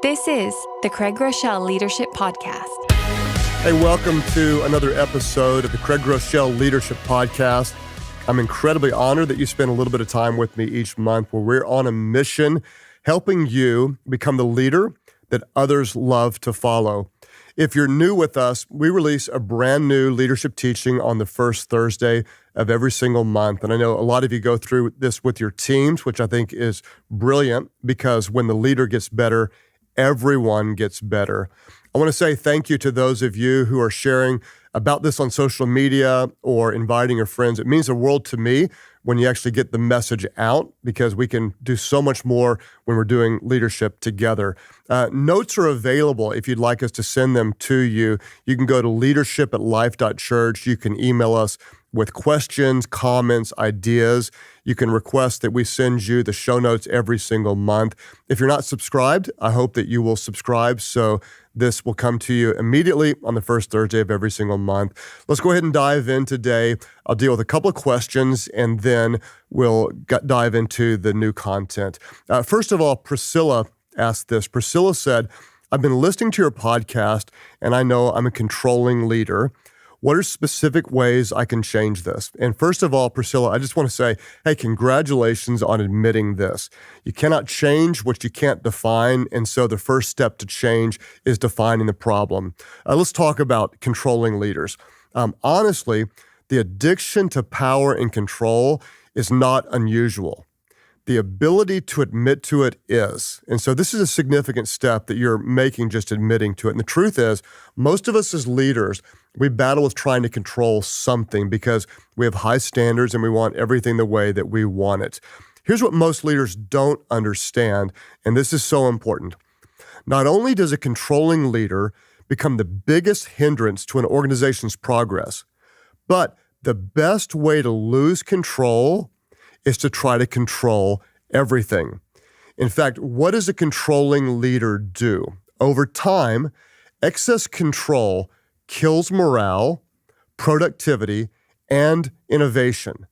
This is the Craig Rochelle Leadership Podcast. Hey, welcome to another episode of the Craig Rochelle Leadership Podcast. I'm incredibly honored that you spend a little bit of time with me each month where we're on a mission helping you become the leader that others love to follow. If you're new with us, we release a brand new leadership teaching on the first Thursday of every single month. And I know a lot of you go through this with your teams, which I think is brilliant because when the leader gets better, everyone gets better. I want to say thank you to those of you who are sharing about this on social media or inviting your friends. It means the world to me when you actually get the message out because we can do so much more when we're doing leadership together. Notes are available if you'd like us to send them to you. You can go to leadership@life.church. You can email us with questions, comments, ideas. You can request that we send you the show notes every single month. If you're not subscribed, I hope that you will subscribe so this will come to you immediately on the first Thursday of every single month. Let's go ahead and dive in today. I'll deal with a couple of questions and then we'll dive into the new content. First of all, Priscilla asked this. Priscilla said, I've been listening to your podcast and I know I'm a controlling leader. What are specific ways I can change this? And first of all, Priscilla, I just want to say, hey, congratulations on admitting this. You cannot change what you can't define, and so the first step to change is defining the problem. Let's talk about controlling leaders. Honestly, the addiction to power and control is not unusual. The ability to admit to it is. And so this is a significant step that you're making just admitting to it. And the truth is, most of us as leaders, we battle with trying to control something because we have high standards and we want everything the way that we want it. Here's what most leaders don't understand, and this is so important. Not only does a controlling leader become the biggest hindrance to an organization's progress, but the best way to lose control is to try to control everything. In fact, what does a controlling leader do? Over time, excess control kills morale, productivity, and innovation.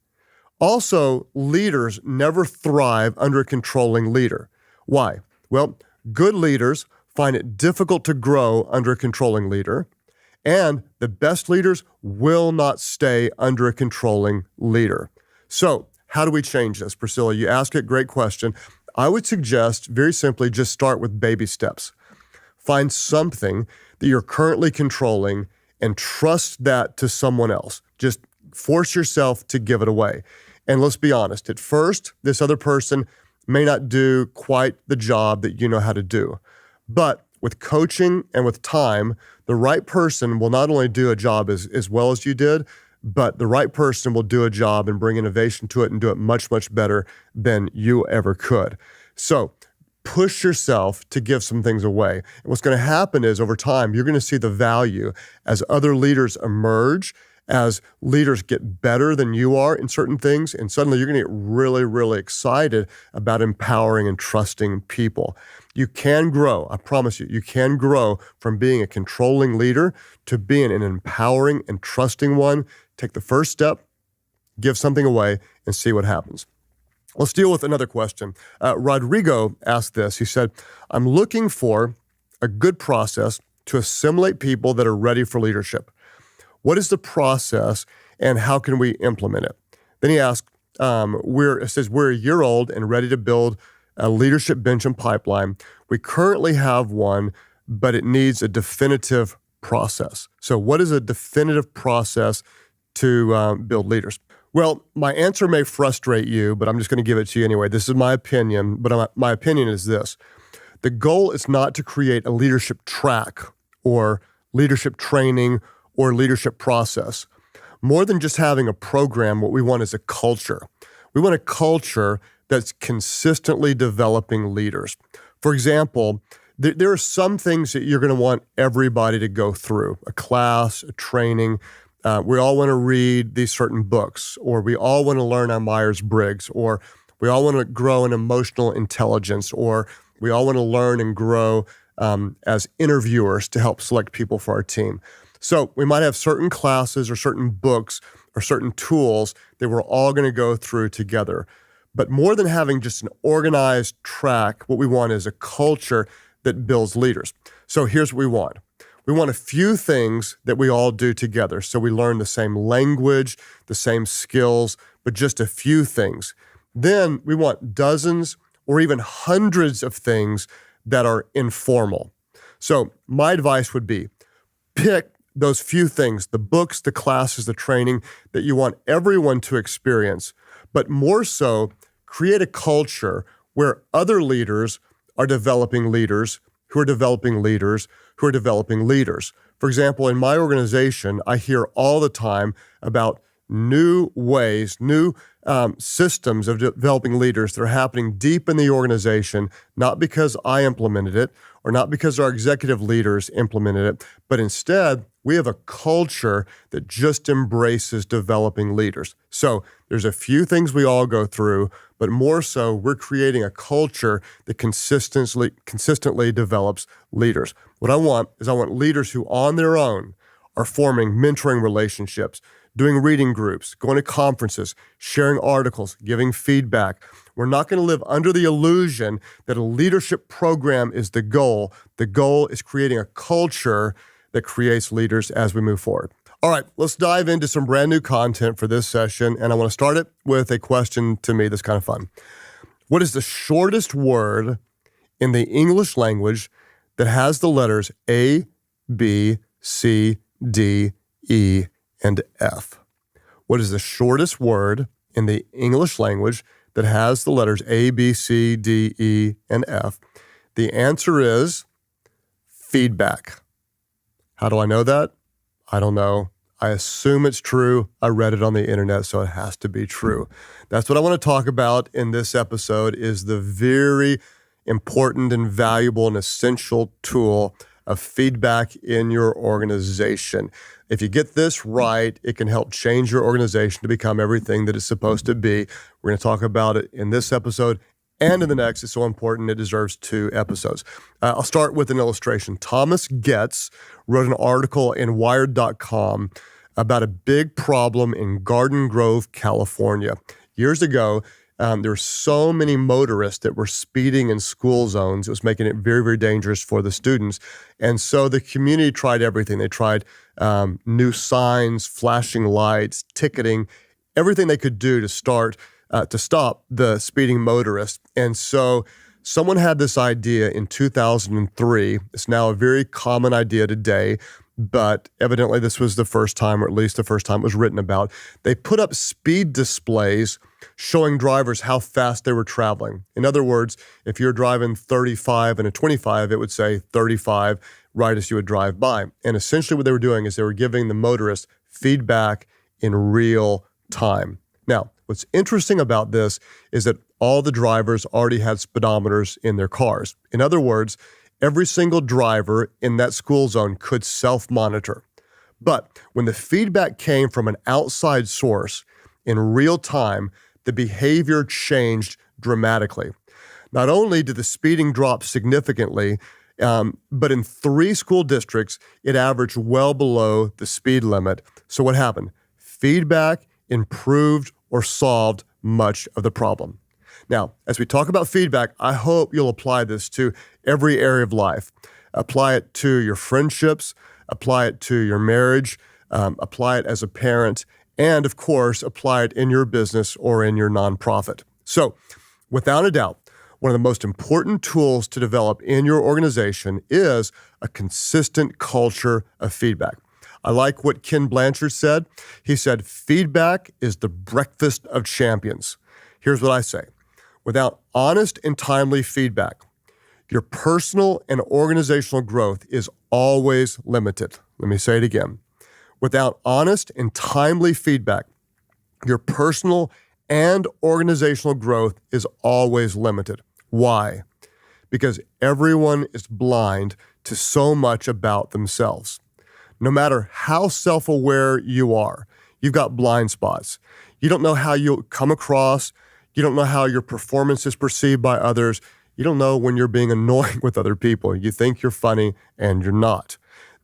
Also, leaders never thrive under a controlling leader. Why? Well, good leaders find it difficult to grow under a controlling leader, and the best leaders will not stay under a controlling leader. So, how do we change this? Priscilla, you ask a great question. I would suggest, very simply, just start with baby steps. Find something that you're currently controlling and trust that to someone else. Just force yourself to give it away. And let's be honest, at first, this other person may not do quite the job that you know how to do. But with coaching and with time, the right person will not only do a job as well as you did, but the right person will do a job and bring innovation to it and do it much, much better than you ever could. So push yourself to give some things away. And what's going to happen is over time, you're going to see the value as other leaders emerge, as leaders get better than you are in certain things, and suddenly you're going to get really, really excited about empowering and trusting people. You can grow, I promise you can grow from being a controlling leader to being an empowering and trusting one. Take the first step, give something away, and see what happens. Let's deal with another question. Rodrigo asked this. He said, I'm looking for a good process to assimilate people that are ready for leadership. What is the process and how can we implement it? Then he asked, it says, we're a year old and ready to build a leadership bench and pipeline. We currently have one, but it needs a definitive process. So what is a definitive process to build leaders? Well, my answer may frustrate you, but I'm just going to give it to you anyway. This is my opinion, but my opinion is this. The goal is not to create a leadership track or leadership training or leadership process. More than just having a program, what we want is a culture. We want a culture that's consistently developing leaders. For example, there are some things that you're going to want everybody to go through, a class, a training. We all want to read these certain books, or we all want to learn our Myers-Briggs, or we all want to grow in emotional intelligence, or we all want to learn and grow as interviewers to help select people for our team. So we might have certain classes or certain books or certain tools that we're all going to go through together. But more than having just an organized track, what we want is a culture that builds leaders. So here's what we want. We want a few things that we all do together. So we learn the same language, the same skills, but just a few things. Then we want dozens or even hundreds of things that are informal. So my advice would be pick those few things, the books, the classes, the training that you want everyone to experience, but more so create a culture where other leaders are developing leaders who are developing leaders who are developing leaders. For example, in my organization, I hear all the time about new ways, new systems of developing leaders that are happening deep in the organization, not because I implemented it or not because our executive leaders implemented it, but instead we have a culture that just embraces developing leaders. So there's a few things we all go through, but more so we're creating a culture that consistently develops leaders. What I want leaders who on their own are forming mentoring relationships, doing reading groups, going to conferences, sharing articles, giving feedback. We're not going to live under the illusion that a leadership program is the goal. The goal is creating a culture that creates leaders as we move forward. All right, let's dive into some brand new content for this session, and I want to start it with a question to me that's kind of fun. What is the shortest word in the English language that has the letters A, B, C, D, E, and F? What is the shortest word in the English language that has the letters A, B, C, D, E, and F? The answer is feedback. How do I know that? I don't know. I assume it's true. I read it on the internet, so it has to be true. That's what I want to talk about in this episode is the very important and valuable and essential tool of feedback in your organization. If you get this right, it can help change your organization to become everything that it's supposed to be. We're going to talk about it in this episode and in the next. It's so important, it deserves 2 episodes. I'll start with an illustration. Thomas Getz wrote an article in Wired.com about a big problem in Garden Grove, California. Years ago, there were so many motorists that were speeding in school zones. It was making it very, very dangerous for the students. And so the community tried everything. They tried new signs, flashing lights, ticketing, everything they could do to stop the speeding motorist. And so someone had this idea in 2003. It's now a very common idea today, but evidently this was the first time, or at least the first time it was written about. They put up speed displays showing drivers how fast they were traveling. In other words, if you're driving 35 and a 25, it would say 35 right as you would drive by. And essentially what they were doing is they were giving the motorist feedback in real time. Now, what's interesting about this is that all the drivers already had speedometers in their cars. In other words, every single driver in that school zone could self-monitor. But when the feedback came from an outside source in real time, the behavior changed dramatically. Not only did the speeding drop significantly, but in 3 school districts, it averaged well below the speed limit. So what happened? Feedback improved or solved much of the problem. Now, as we talk about feedback, I hope you'll apply this to every area of life. Apply it to your friendships, apply it to your marriage, apply it as a parent, and of course, apply it in your business or in your nonprofit. So, without a doubt, one of the most important tools to develop in your organization is a consistent culture of feedback. I like what Ken Blanchard said. He said, feedback is the breakfast of champions. Here's what I say. Without honest and timely feedback, your personal and organizational growth is always limited. Let me say it again. Without honest and timely feedback, your personal and organizational growth is always limited. Why? Because everyone is blind to so much about themselves. No matter how self-aware you are, you've got blind spots. You don't know how you come across. You don't know how your performance is perceived by others. You don't know when you're being annoying with other people. You think you're funny and you're not.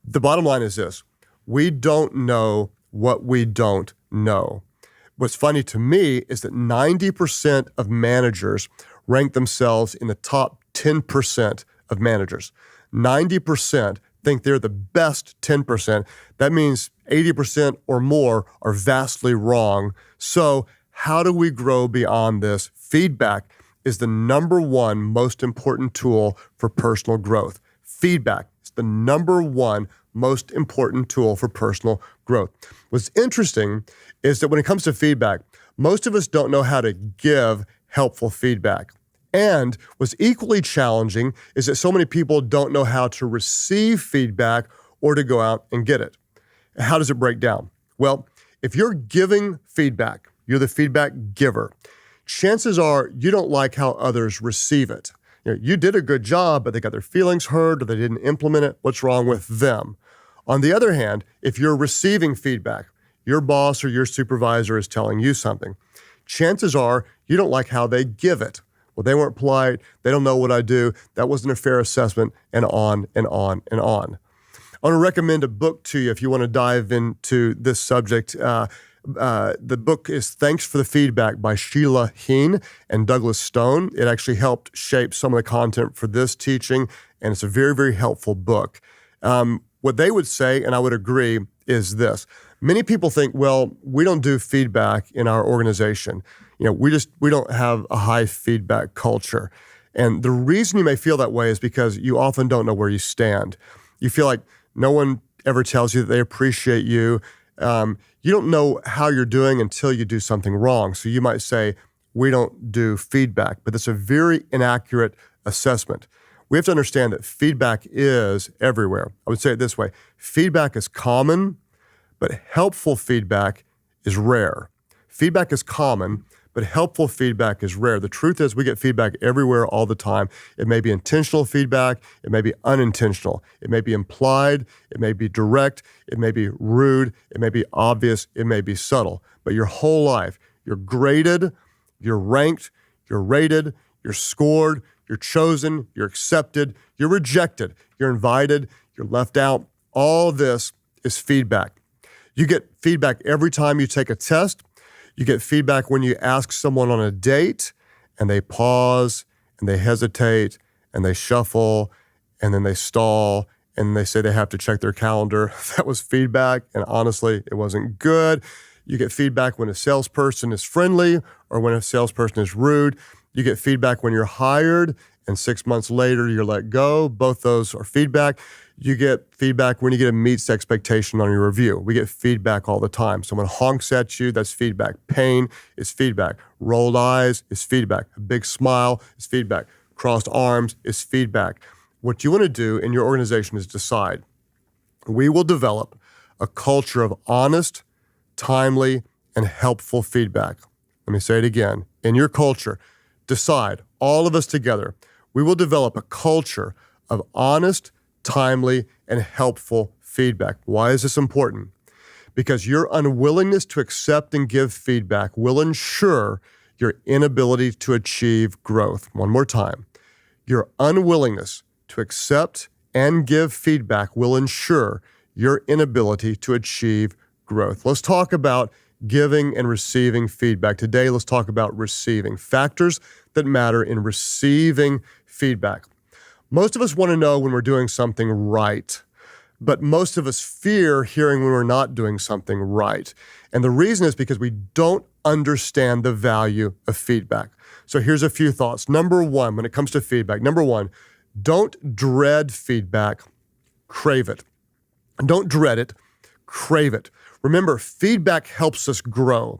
The bottom line is this. We don't know what we don't know. What's funny to me is that 90% of managers rank themselves in the top 10% of managers. 90% think they're the best 10%. That means 80% or more are vastly wrong. So how do we grow beyond this? Feedback is the number one most important tool for personal growth. Feedback is the number one most important tool for personal growth. What's interesting is that when it comes to feedback, most of us don't know how to give helpful feedback. And what's equally challenging is that so many people don't know how to receive feedback or to go out and get it. How does it break down? Well, if you're giving feedback, you're the feedback giver, chances are you don't like how others receive it. You did a good job, but they got their feelings hurt or they didn't implement it. What's wrong with them? On the other hand, if you're receiving feedback, your boss or your supervisor is telling you something, chances are you don't like how they give it. Well, they weren't polite. They don't know what I do. That wasn't a fair assessment, and on and on and on. I want to recommend a book to you if you want to dive into this subject. The book is Thanks for the Feedback by Sheila Heen and Douglas Stone. It actually helped shape some of the content for this teaching, and it's a very, very helpful book. What they would say, and I would agree, is this. Many people think, well, we don't do feedback in our organization. We don't have a high feedback culture. And the reason you may feel that way is because you often don't know where you stand. You feel like no one ever tells you that they appreciate you. You don't know how you're doing until you do something wrong. So you might say, we don't do feedback, but that's a very inaccurate assessment. We have to understand that feedback is everywhere. I would say it this way. Feedback is common, but helpful feedback is rare. Feedback is common, but helpful feedback is rare. The truth is we get feedback everywhere all the time. It may be intentional feedback. It may be unintentional. It may be implied. It may be direct. It may be rude. It may be obvious. It may be subtle. But your whole life, you're graded, you're ranked, you're rated, you're scored, you're chosen, you're accepted, you're rejected, you're invited, you're left out. All this is feedback. You get feedback every time you take a test. You get feedback when you ask someone on a date and they pause and they hesitate and they shuffle and then they stall and they say they have to check their calendar. That was feedback, and honestly, it wasn't good. You get feedback when a salesperson is friendly or when a salesperson is rude. You get feedback when you're hired and 6 months later you're let go. Both those are feedback. You get feedback when you get a meets expectation on your review. We get feedback all the time. Someone honks at you, that's feedback. Pain is feedback. Rolled eyes is feedback. A big smile is feedback. Crossed arms is feedback. What you want to do in your organization is decide. We will develop a culture of honest, timely, and helpful feedback. Let me say it again. In your culture, decide, all of us together, we will develop a culture of honest, timely, and helpful feedback. Why is this important? Because your unwillingness to accept and give feedback will ensure your inability to achieve growth. One more time. Your unwillingness to accept and give feedback will ensure your inability to achieve growth. Let's talk about giving and receiving feedback. Today, let's talk about receiving. Factors that matter in receiving feedback. Most of us want to know when we're doing something right, but most of us fear hearing when we're not doing something right. And the reason is because we don't understand the value of feedback. So here's a few thoughts. Number one, when it comes to feedback, number one, don't dread feedback, crave it. Don't dread it, crave it. Remember, feedback helps us grow.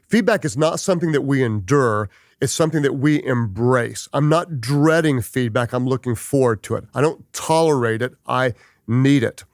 Feedback is not something that we endure. It's something that we embrace. I'm not dreading feedback. I'm looking forward to it. I don't tolerate it. I need it.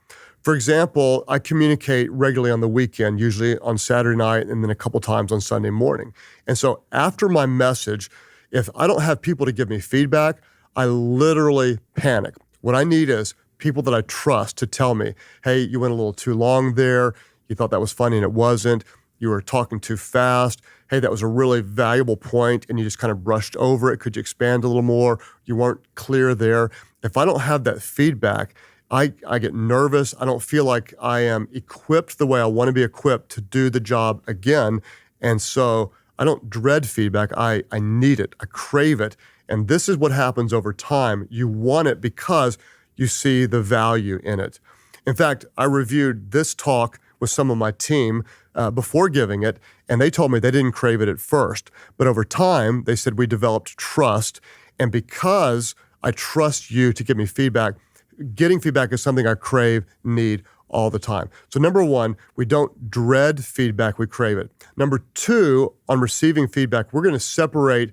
For example, I communicate regularly on the weekend, usually on Saturday night and then a couple times on Sunday morning. And so after my message, if I don't have people to give me feedback, I literally panic. What I need is people that I trust to tell me, hey, you went a little too long there. You thought that was funny and it wasn't. You were talking too fast. Hey, that was a really valuable point and you just kind of brushed over it. Could you expand a little more? You weren't clear there. If I don't have that feedback, I get nervous. I don't feel like I am equipped the way I want to be equipped to do the job again. And so I don't dread feedback. I need it. I crave it. And this is what happens over time. You want it because you see the value in it. In fact, I reviewed this talk with some of my team before giving it, and they told me they didn't crave it at first. But over time, they said we developed trust. And because I trust you to give me feedback, getting feedback is something I crave, need all the time. So number one, we don't dread feedback, we crave it. Number two, on receiving feedback, we're going to separate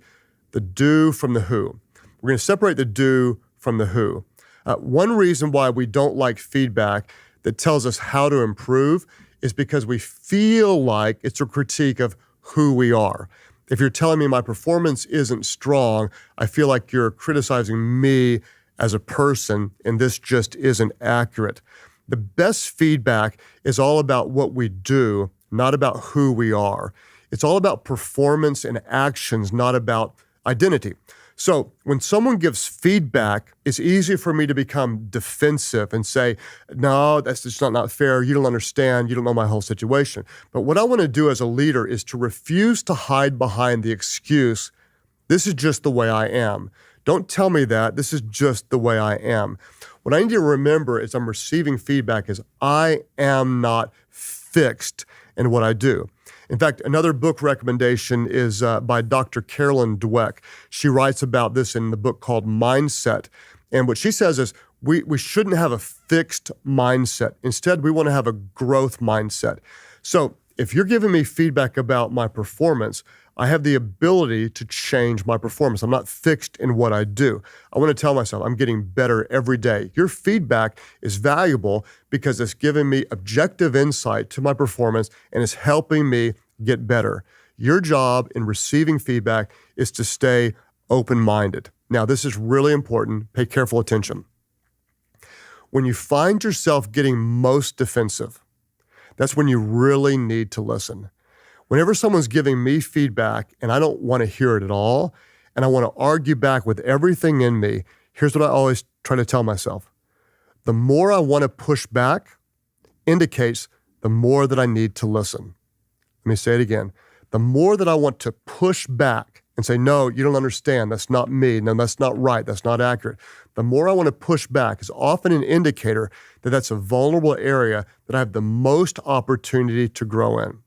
the do from the who. We're going to separate the do from the who. One reason why we don't like feedback that tells us how to improve is because we feel like it's a critique of who we are. If you're telling me my performance isn't strong, I feel like you're criticizing me as a person, and this just isn't accurate. The best feedback is all about what we do, not about who we are. It's all about performance and actions, not about identity. So when someone gives feedback, it's easy for me to become defensive and say, no, that's just not fair. You don't understand. You don't know my whole situation. But what I want to do as a leader is to refuse to hide behind the excuse, this is just the way I am. Don't tell me that. This is just the way I am. What I need to remember as I'm receiving feedback is I am not fixed in what I do. In fact, another book recommendation is by Dr. Carolyn Dweck. She writes about this in the book called Mindset. And what she says is we shouldn't have a fixed mindset. Instead, we want to have a growth mindset. So if you're giving me feedback about my performance, I have the ability to change my performance. I'm not fixed in what I do. I want to tell myself I'm getting better every day. Your feedback is valuable because it's giving me objective insight to my performance and it's helping me get better. Your job in receiving feedback is to stay open-minded. Now, this is really important. Pay careful attention. When you find yourself getting most defensive, that's when you really need to listen. Whenever someone's giving me feedback and I don't want to hear it at all, and I want to argue back with everything in me, here's what I always try to tell myself. The more I want to push back indicates the more that I need to listen. Let me say it again. The more that I want to push back and say, no, you don't understand. That's not me. No, that's not right. That's not accurate. The more I want to push back is often an indicator that that's a vulnerable area that I have the most opportunity to grow in.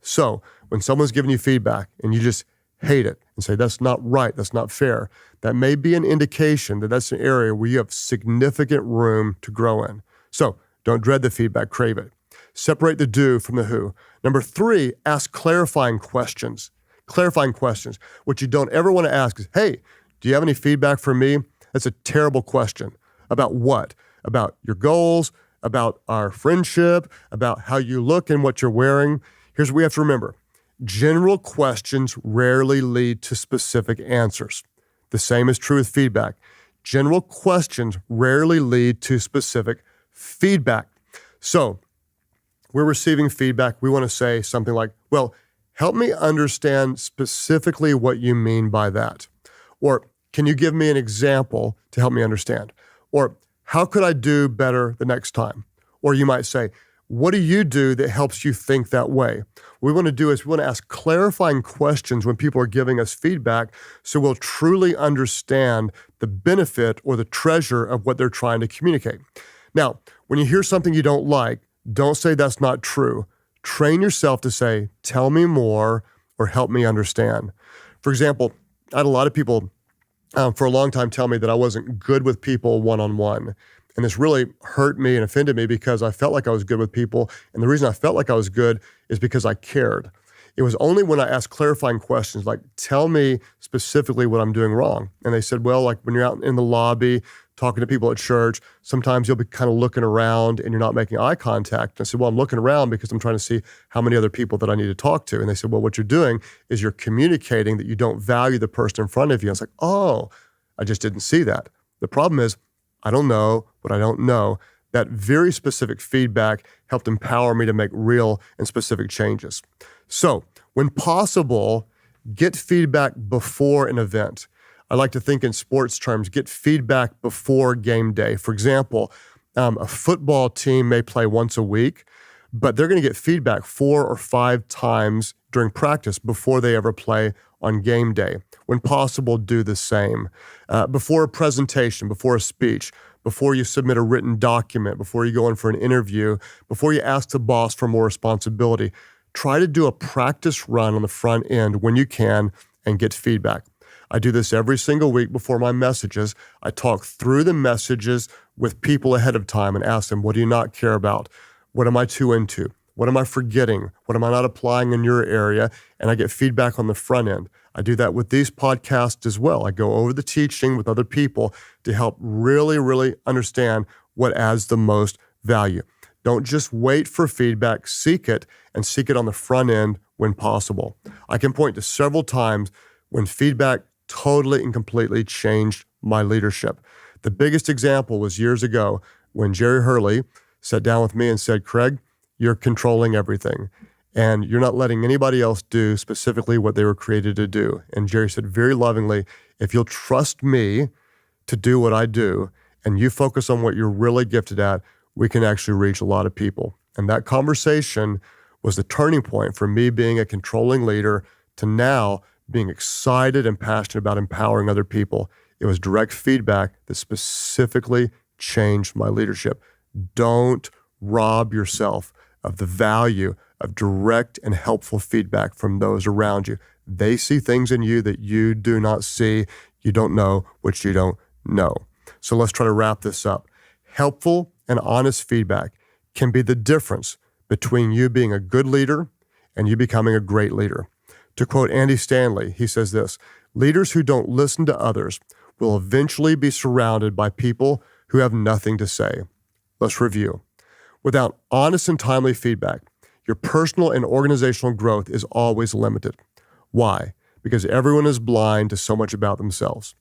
So when someone's giving you feedback and you just hate it and say, that's not right, that's not fair, that may be an indication that that's an area where you have significant room to grow in. So don't dread the feedback, crave it. Separate the do from the who. Number three, ask clarifying questions. Clarifying questions. What you don't ever want to ask is, hey, do you have any feedback for me? That's a terrible question. About what? About your goals, about our friendship, about how you look and what you're wearing. Here's what we have to remember. General questions rarely lead to specific answers. The same is true with feedback. General questions rarely lead to specific feedback. So we're receiving feedback. We want to say something like, well, help me understand specifically what you mean by that. Or can you give me an example to help me understand? Or how could I do better the next time? Or you might say, what do you do that helps you think that way? What we want to do is we want to ask clarifying questions when people are giving us feedback so we'll truly understand the benefit or the treasure of what they're trying to communicate. Now, when you hear something you don't like, don't say that's not true. Train yourself to say, tell me more or help me understand. For example, I had a lot of people for a long time tell me that I wasn't good with people one-on-one. And this really hurt me and offended me because I felt like I was good with people. And the reason I felt like I was good is because I cared. It was only when I asked clarifying questions like, tell me specifically what I'm doing wrong. And they said, well, like when you're out in the lobby talking to people at church, sometimes you'll be kind of looking around and you're not making eye contact. And I said, well, I'm looking around because I'm trying to see how many other people that I need to talk to. And they said, well, what you're doing is you're communicating that you don't value the person in front of you. I was like, oh, I just didn't see that. The problem is, I don't know what I don't know. That very specific feedback helped empower me to make real and specific changes. So when possible, get feedback before an event. I like to think in sports terms, get feedback before game day. For example, a football team may play once a week, but they're going to get feedback 4 or 5 times during practice before they ever play on game day. When possible, do the same. Before a presentation, before a speech, before you submit a written document, before you go in for an interview, before you ask the boss for more responsibility, try to do a practice run on the front end when you can and get feedback. I do this every single week before my messages. I talk through the messages with people ahead of time and ask them, what do you not care about? What am I too into? What am I forgetting? What am I not applying in your area? And I get feedback on the front end. I do that with these podcasts as well. I go over the teaching with other people to help really, really understand what adds the most value. Don't just wait for feedback, seek it, and seek it on the front end when possible. I can point to several times when feedback totally and completely changed my leadership. The biggest example was years ago when Jerry Hurley sat down with me and said, Craig, you're controlling everything, and you're not letting anybody else do specifically what they were created to do. And Jerry said very lovingly, if you'll trust me to do what I do, and you focus on what you're really gifted at, we can actually reach a lot of people. And that conversation was the turning point for me being a controlling leader to now being excited and passionate about empowering other people. It was direct feedback that specifically changed my leadership. Don't rob yourself of the value of direct and helpful feedback from those around you. They see things in you that you do not see. You don't know what you don't know. So let's try to wrap this up. Helpful and honest feedback can be the difference between you being a good leader and you becoming a great leader. To quote Andy Stanley, he says this, leaders who don't listen to others will eventually be surrounded by people who have nothing to say. Let's review. Without honest and timely feedback, your personal and organizational growth is always limited. Why? Because everyone is blind to so much about themselves.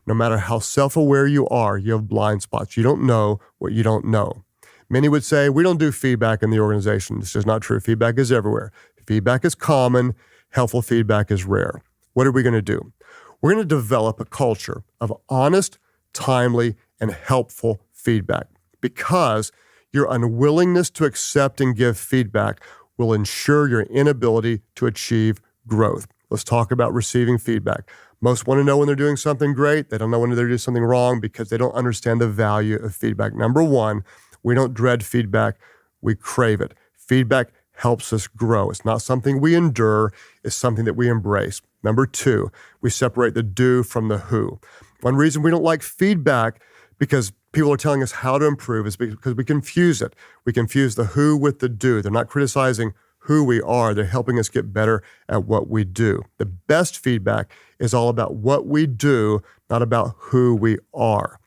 No matter how self-aware you are, you have blind spots. You don't know what you don't know. Many would say, we don't do feedback in the organization. This is not true. Feedback is everywhere. Feedback is common. Helpful feedback is rare. What are we going to do? We're going to develop a culture of honest, timely, and helpful feedback, because your unwillingness to accept and give feedback will ensure your inability to achieve growth. Let's talk about receiving feedback. Most want to know when they're doing something great. They don't know when they're doing something wrong because they don't understand the value of feedback. Number one, we don't dread feedback. We crave it. Feedback helps us grow. It's not something we endure. It's something that we embrace. Number two, we separate the do from the who. One reason we don't like feedback because people are telling us how to improve is because we confuse it. We confuse the who with the do. They're not criticizing who we are. They're helping us get better at what we do. The best feedback is all about what we do, not about who we are.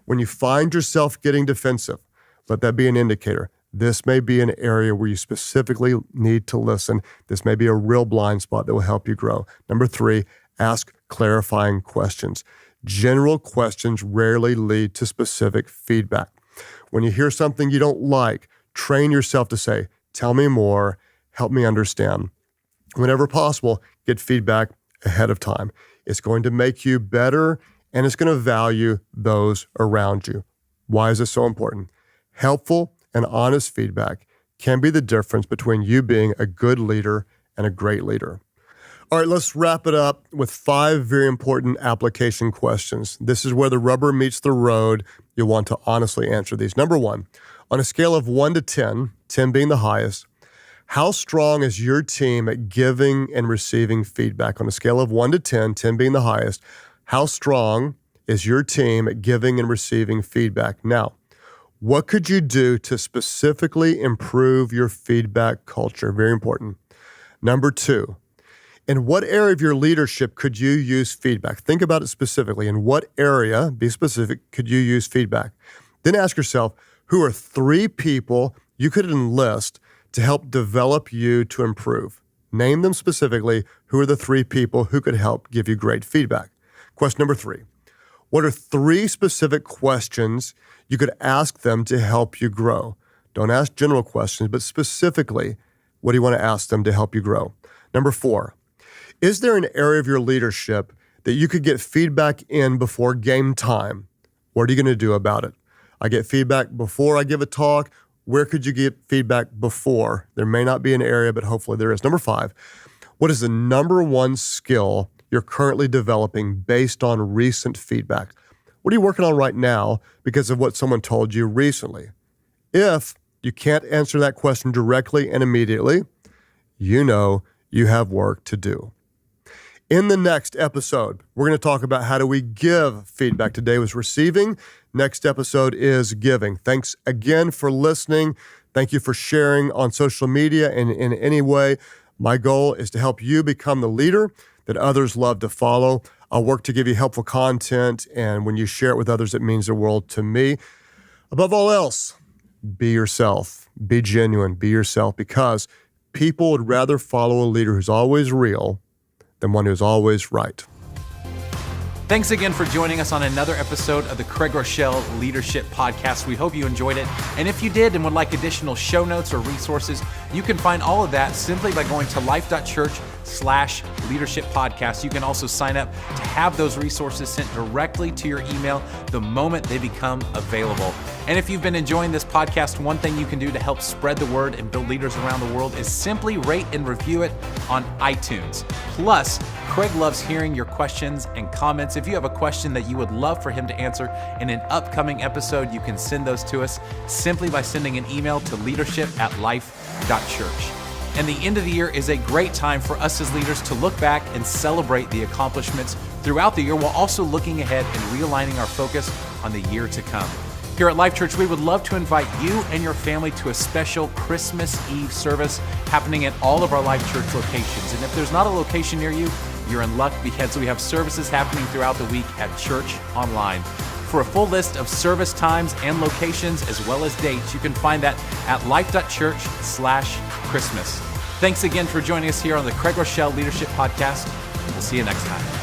When you find yourself getting defensive, let that be an indicator. This may be an area where you specifically need to listen. This may be a real blind spot that will help you grow. Number three, ask clarifying questions. General questions rarely lead to specific feedback. When you hear something you don't like, train yourself to say, tell me more, help me understand. Whenever possible, get feedback ahead of time. It's going to make you better, and it's going to value those around you. Why is this so important? Helpful and honest feedback can be the difference between you being a good leader and a great leader. All right, let's wrap it up with 5 very important application questions. This is where the rubber meets the road. You'll want to honestly answer these. Number 1, on a scale of 1 to 10, 10 being the highest, how strong is your team at giving and receiving feedback? On a scale of 1 to 10, 10 being the highest, how strong is your team at giving and receiving feedback? Now, what could you do to specifically improve your feedback culture? Very important. Number 2, in what area of your leadership could you use feedback? Think about it specifically. In what area, be specific, could you use feedback? Then ask yourself, who are 3 people you could enlist to help develop you to improve? Name them specifically. Who are the 3 people who could help give you great feedback? Question number 3. What are 3 specific questions you could ask them to help you grow? Don't ask general questions, but specifically, what do you want to ask them to help you grow? Number 4, is there an area of your leadership that you could get feedback in before game time? What are you going to do about it? I get feedback before I give a talk. Where could you get feedback before? There may not be an area, but hopefully there is. Number 5, what is the number 1 skill you're currently developing based on recent feedback? What are you working on right now because of what someone told you recently? If you can't answer that question directly and immediately, you know you have work to do. In the next episode, we're going to talk about how do we give feedback. Today was receiving. Next episode is giving. Thanks again for listening. Thank you for sharing on social media and in any way. My goal is to help you become the leader that others love to follow. I'll work to give you helpful content, and when you share it with others, it means the world to me. Above all else, be yourself. Be genuine. Be yourself, because people would rather follow a leader who's always real than one who's always right. Thanks again for joining us on another episode of the Craig Groeschel Leadership Podcast. We hope you enjoyed it. And if you did and would like additional show notes or resources, you can find all of that simply by going to life.church/leadership podcast. You can also sign up to have those resources sent directly to your email the moment they become available. And if you've been enjoying this podcast, one thing you can do to help spread the word and build leaders around the world is simply rate and review it on iTunes. Plus, Craig loves hearing your questions and comments. If you have a question that you would love for him to answer in an upcoming episode, you can send those to us simply by sending an email to leadership@life.church. And the end of the year is a great time for us as leaders to look back and celebrate the accomplishments throughout the year while also looking ahead and realigning our focus on the year to come. Here at Life Church, we would love to invite you and your family to a special Christmas Eve service happening at all of our Life Church locations. And if there's not a location near you, you're in luck because we have services happening throughout the week at Church Online. For a full list of service times and locations as well as dates, you can find that at life.church/Christmas. Thanks again for joining us here on the Craig Groeschel Leadership Podcast. We'll see you next time.